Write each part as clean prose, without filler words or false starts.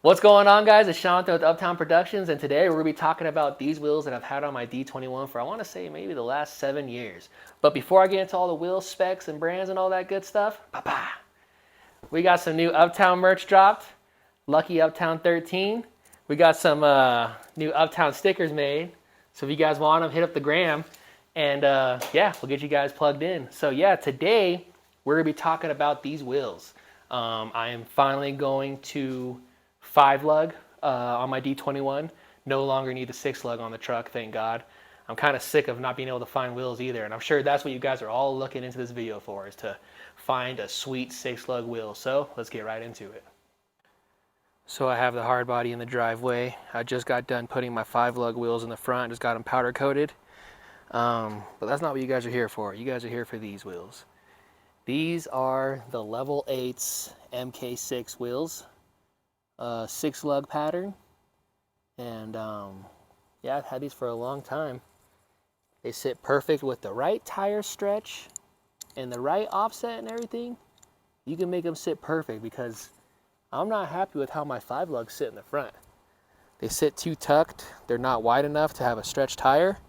What's going on, guys? It's Sean with Uptown Productions, and today we're going to be talking about these wheels that I've had on my D21 for, I want to say, maybe the last 7 years. But before I get into all the wheel specs and brands and all that good stuff, we got some new Uptown merch dropped. Lucky Uptown 13. We got some new Uptown stickers made. So if you guys want them, hit up the gram, and yeah, we'll get you guys plugged in. So yeah, today we're going to be talking about these wheels. I am finally going to 5-lug on my D21. No longer need the 6-lug on the truck, thank God. I'm kind of sick of not being able to find wheels either, and I'm sure that's what you guys are all looking into this video for, is to find a sweet 6-lug wheel. So let's get right into it. So I have the hard body in the driveway. I just got done putting my 5-lug wheels in the front, just got them powder coated. But that's not what you guys are here for. You guys are here for these wheels. These are the Level 8's MK6 wheels. 6-lug pattern, and yeah, I've had these for a long time. They sit perfect with the right tire stretch and the right offset and everything. You can make them sit perfect, because I'm not happy with how my 5-lugs sit in the front. They sit too tucked. They're not wide enough to have a stretch tire,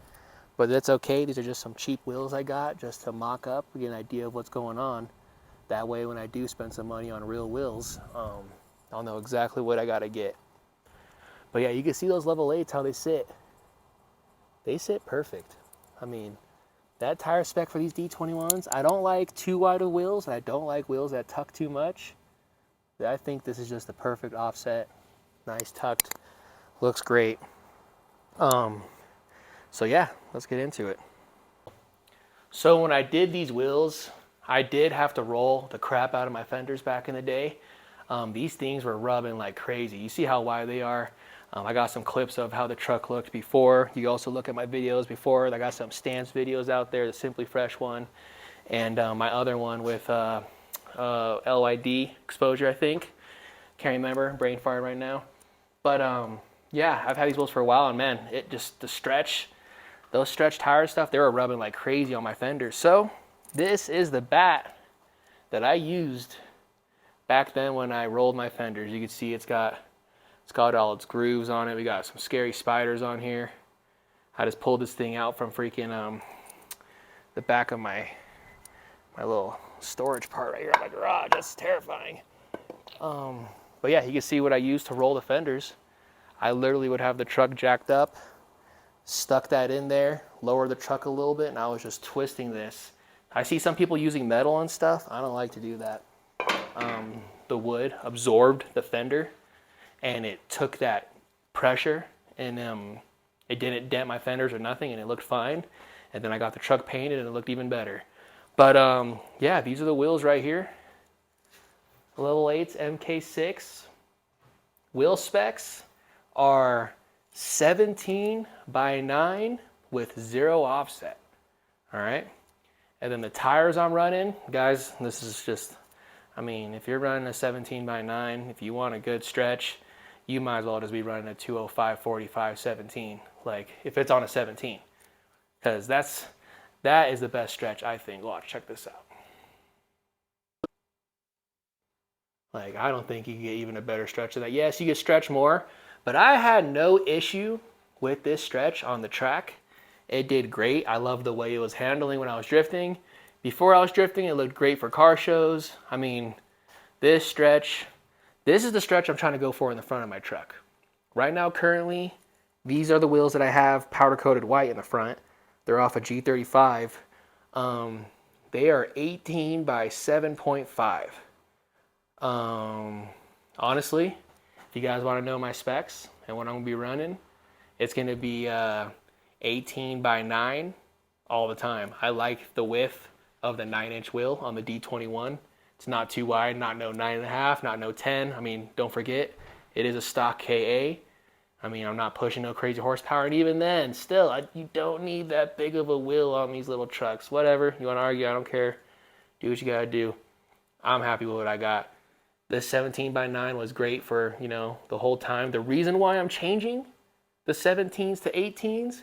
but that's okay. These are just some cheap wheels I got just to mock up, get an idea of what's going on. That way when I do spend some money on real wheels, I'll know exactly what I gotta get. But yeah, you can see those Level 8s, how they sit. They sit perfect. I mean, that tire spec for these D21s, I don't like too wide of wheels, and I don't like wheels that tuck too much. I think this is just the perfect offset. Nice tucked, looks great. So yeah, let's get into it. So when I did these wheels, I did have to roll the crap out of my fenders back in the day. These things were rubbing like crazy. You see how wide they are. I got some clips of how the truck looked before. You also look at my videos before. I got some stance videos out there, the Simply Fresh one, and my other one with LID exposure, I think. Can't remember, brain fart right now. But yeah, I've had these wheels for a while, and man, it just, the stretch, those stretch tire stuff, they were rubbing like crazy on my fenders. So this is the bat that I used back then when I rolled my fenders. You can see it's got all its grooves on it. We got some scary spiders on here. I just pulled this thing out from freaking the back of my little storage part right here in my garage. That's terrifying. But yeah, you can see what I used to roll the fenders. I literally would have the truck jacked up, stuck that in there, lower the truck a little bit, and I was just twisting this. I see some people using metal and stuff. I don't like to do that. The wood absorbed the fender, and it took that pressure, and it didn't dent my fenders or nothing, and it looked fine. And then I got the truck painted, and it looked even better. But yeah, these are the wheels right here. Level 8's MK6. Wheel specs are 17 by 9 with 0 offset. All right. And then the tires I'm running, guys, this is just, I mean, if you're running a 17 by 9, if you want a good stretch, you might as well just be running a 205 45 17, like if it's on a 17, because that is the best stretch, I think. Watch, check this out. Like, I don't think you can get even a better stretch than that. Yes, you can stretch more, but I had no issue with this stretch on the track. It did great. I loved the way it was handling when I was drifting. Before I was drifting, it looked great for car shows. I mean, this stretch, this is the stretch I'm trying to go for in the front of my truck. Right now, currently, these are the wheels that I have powder coated white in the front. They're off a G35. They are 18 by 7.5. Honestly, if you guys want to know my specs and what I'm going to be running, it's going to be 18 by 9 all the time. I like the width of the 9-inch wheel on the D21. It's not too wide, not no 9.5, not no 10. I mean, don't forget, it is a stock KA. I mean, I'm not pushing no crazy horsepower, and even then, still, you don't need that big of a wheel on these little trucks. Whatever, you want to argue, I don't care. Do what you got to do. I'm happy with what I got. This 17 by 9 was great for, you know, the whole time. The reason why I'm changing the 17s to 18s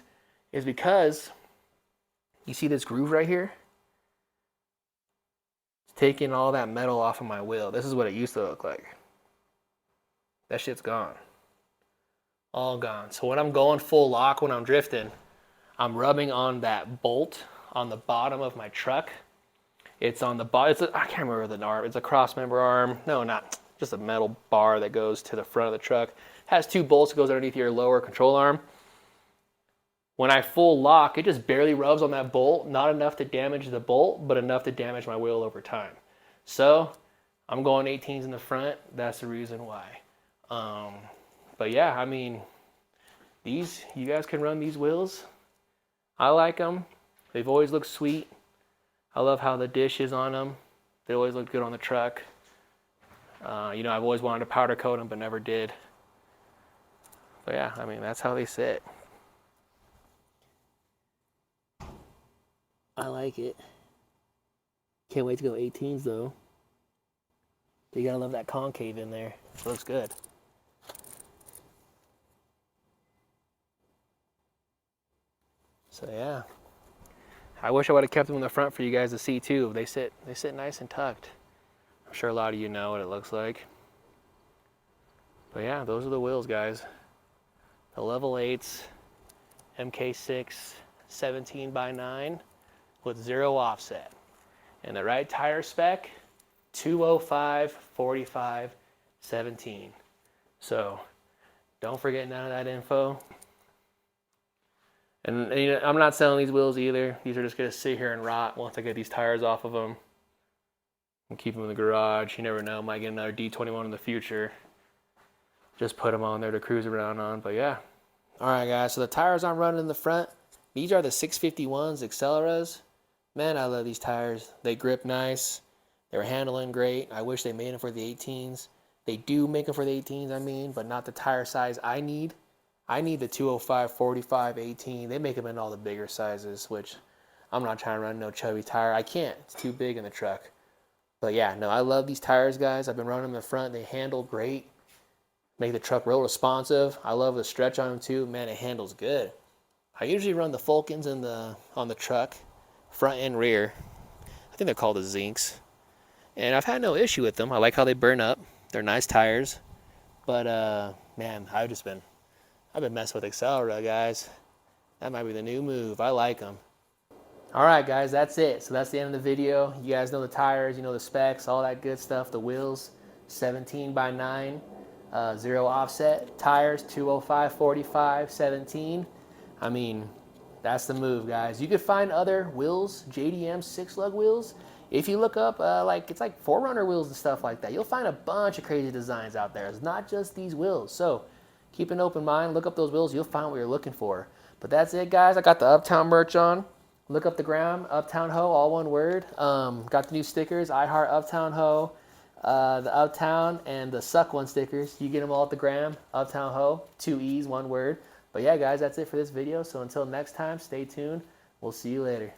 is because you see this groove right here? It's taking all that metal off of my wheel. This is what it used to look like. that shit's gone. All gone. So when I'm going full lock, when I'm drifting, I'm rubbing on that bolt on the bottom of my truck. It's on the bottom. I can't remember the arm. It's a cross member arm. No, not just a metal bar that goes to the front of the truck. Has 2 bolts that goes underneath your lower control arm. When I full lock, it just barely rubs on that bolt. Not enough to damage the bolt, but enough to damage my wheel over time. So I'm going 18s in the front. That's the reason why. But yeah, I mean, you guys can run these wheels. I like them. They've always looked sweet. I love how the dish is on them. They always look good on the truck. You know, I've always wanted to powder coat them, but never did. But yeah, I mean, that's how they sit. I like it. Can't wait to go 18s though. You gotta love that concave in there. It looks good. So yeah, I wish I would have kept them in the front for you guys to see too. They sit nice and tucked. I'm sure a lot of you know what it looks like. But yeah, those are the wheels, guys. The level 8s, MK6 17x9 with 0 offset. And the right tire spec, 205 45 17. So don't forget none of that info. And you know, I'm not selling these wheels either. These are just gonna sit here and rot once I get these tires off of them and keep them in the garage. You never know, might get another D21 in the future. Just put them on there to cruise around on. But yeah. All right, guys. So the tires I'm running in the front, these are the 651s Acceleras. Man, I love these tires. They grip nice. They're handling great. I wish they made them for the 18s. They do make them for the 18s, I mean, but not the tire size I need. I need the 205, 45, 18. They make them in all the bigger sizes, which I'm not trying to run no chubby tire. I can't. It's too big in the truck. But yeah, no, I love these tires, guys. I've been running them in the front. They handle great. Make the truck real responsive. I love the stretch on them too. Man, it handles good. I usually run the Falcons on the truck, front and rear. I think they're called the Zincs. And I've had no issue with them. I like how they burn up. They're nice tires. But man, I've been messing with Accelera, guys. That might be the new move. I like them. All right, guys, that's it. So that's the end of the video. You guys know the tires, you know the specs, all that good stuff. The wheels, 17x9, 0 offset. Tires, 205, 45, 17. I mean, that's the move, guys. You could find other wheels, JDM 6-lug wheels. If you look up, it's like 4Runner wheels and stuff like that. You'll find a bunch of crazy designs out there. It's not just these wheels. So keep an open mind. Look up those wheels. You'll find what you're looking for. But that's it, guys. I got the Uptown merch on. Look up the gram, Uptown Ho, all one word. Got the new stickers, I Heart Uptown Ho, the Uptown and the Suck One stickers. You get them all at the gram, Uptown Ho, 2 E's, one word. But yeah, guys, that's it for this video. So until next time, stay tuned. We'll see you later.